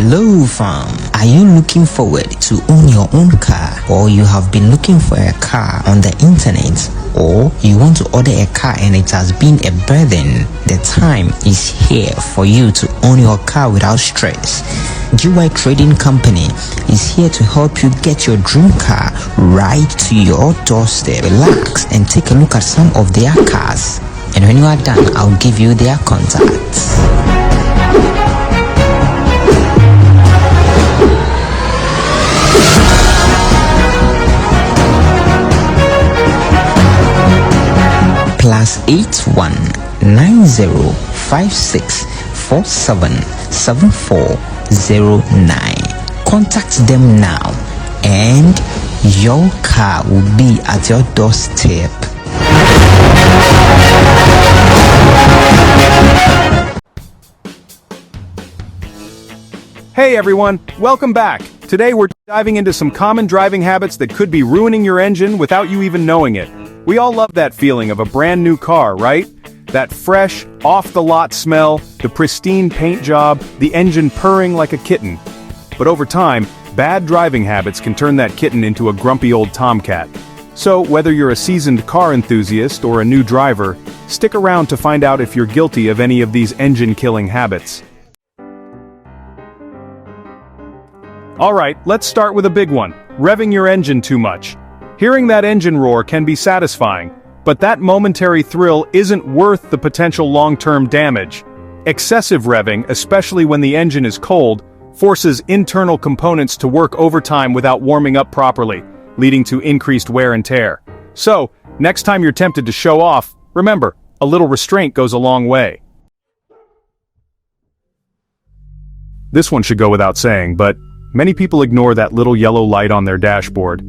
Hello fam, are you looking forward to own your own car, or you have been looking for a car on the internet, or you want to order a car and it has been a burden? The time is here for you to own your car without stress. GY Trading Company is here to help you get your dream car right to your doorstep. Relax and take a look at some of their cars, and when you are done, I'll give you their contacts. +81 9056477409. Contact them now and your car will be at your doorstep. Hey everyone, welcome back. Today we're diving into some common driving habits that could be ruining your engine without you even knowing it. We all love that feeling of a brand new car, right? That fresh, off-the-lot smell, the pristine paint job, the engine purring like a kitten. But over time, bad driving habits can turn that kitten into a grumpy old tomcat. So whether you're a seasoned car enthusiast or a new driver, stick around to find out if you're guilty of any of these engine-killing habits. Alright, let's start with a big one: revving your engine too much. Hearing that engine roar can be satisfying, but that momentary thrill isn't worth the potential long-term damage. Excessive revving, especially when the engine is cold, forces internal components to work overtime without warming up properly, leading to increased wear and tear. So, next time you're tempted to show off, remember, a little restraint goes a long way. This one should go without saying, but many people ignore that little yellow light on their dashboard.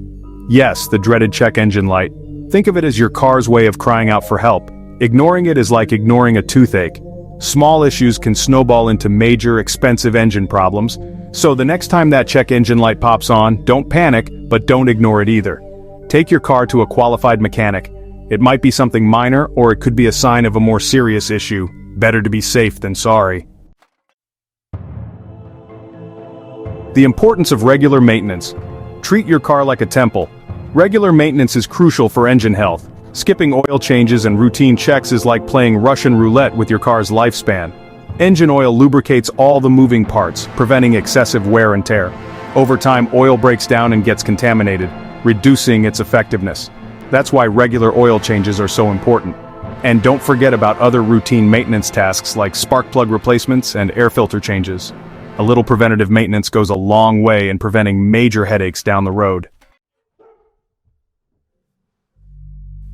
Yes, the dreaded check engine light. Think of it as your car's way of crying out for help. Ignoring it is like ignoring a toothache. Small issues can snowball into major, expensive engine problems, so the next time that check engine light pops on, don't panic, but don't ignore it either. Take your car to a qualified mechanic. It might be something minor, or it could be a sign of a more serious issue. Better to be safe than sorry. The importance of regular maintenance. Treat your car like a temple. Regular maintenance is crucial for engine health. Skipping oil changes and routine checks is like playing Russian roulette with your car's lifespan. Engine oil lubricates all the moving parts, preventing excessive wear and tear. Over time, oil breaks down and gets contaminated, reducing its effectiveness. That's why regular oil changes are so important. And don't forget about other routine maintenance tasks like spark plug replacements and air filter changes. A little preventative maintenance goes a long way in preventing major headaches down the road.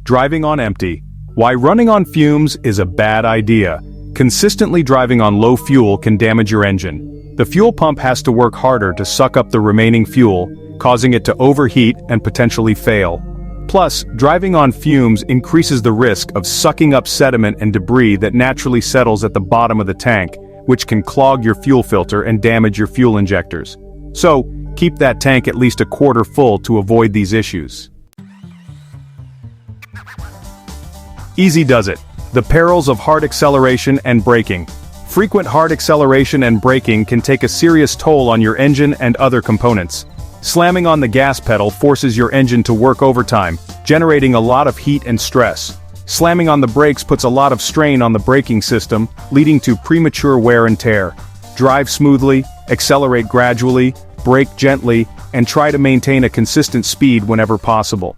Driving on empty. Why running on fumes is a bad idea. Consistently driving on low fuel can damage your engine. The fuel pump has to work harder to suck up the remaining fuel, causing it to overheat and potentially fail. Plus, driving on fumes increases the risk of sucking up sediment and debris that naturally settles at the bottom of the tank, which can clog your fuel filter and damage your fuel injectors. So, keep that tank at least a quarter full to avoid these issues. Easy does it. The perils of hard acceleration and braking. Frequent hard acceleration and braking can take a serious toll on your engine and other components. Slamming on the gas pedal forces your engine to work overtime, generating a lot of heat and stress. Slamming on the brakes puts a lot of strain on the braking system, leading to premature wear and tear. Drive smoothly, accelerate gradually, brake gently, and try to maintain a consistent speed whenever possible.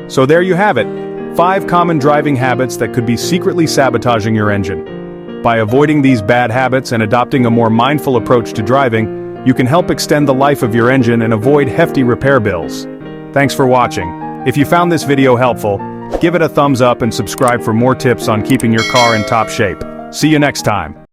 So there you have it, 5 common driving habits that could be secretly sabotaging your engine. By avoiding these bad habits and adopting a more mindful approach to driving, you can help extend the life of your engine and avoid hefty repair bills. Thanks for watching. If you found this video helpful, give it a thumbs up and subscribe for more tips on keeping your car in top shape. See you next time.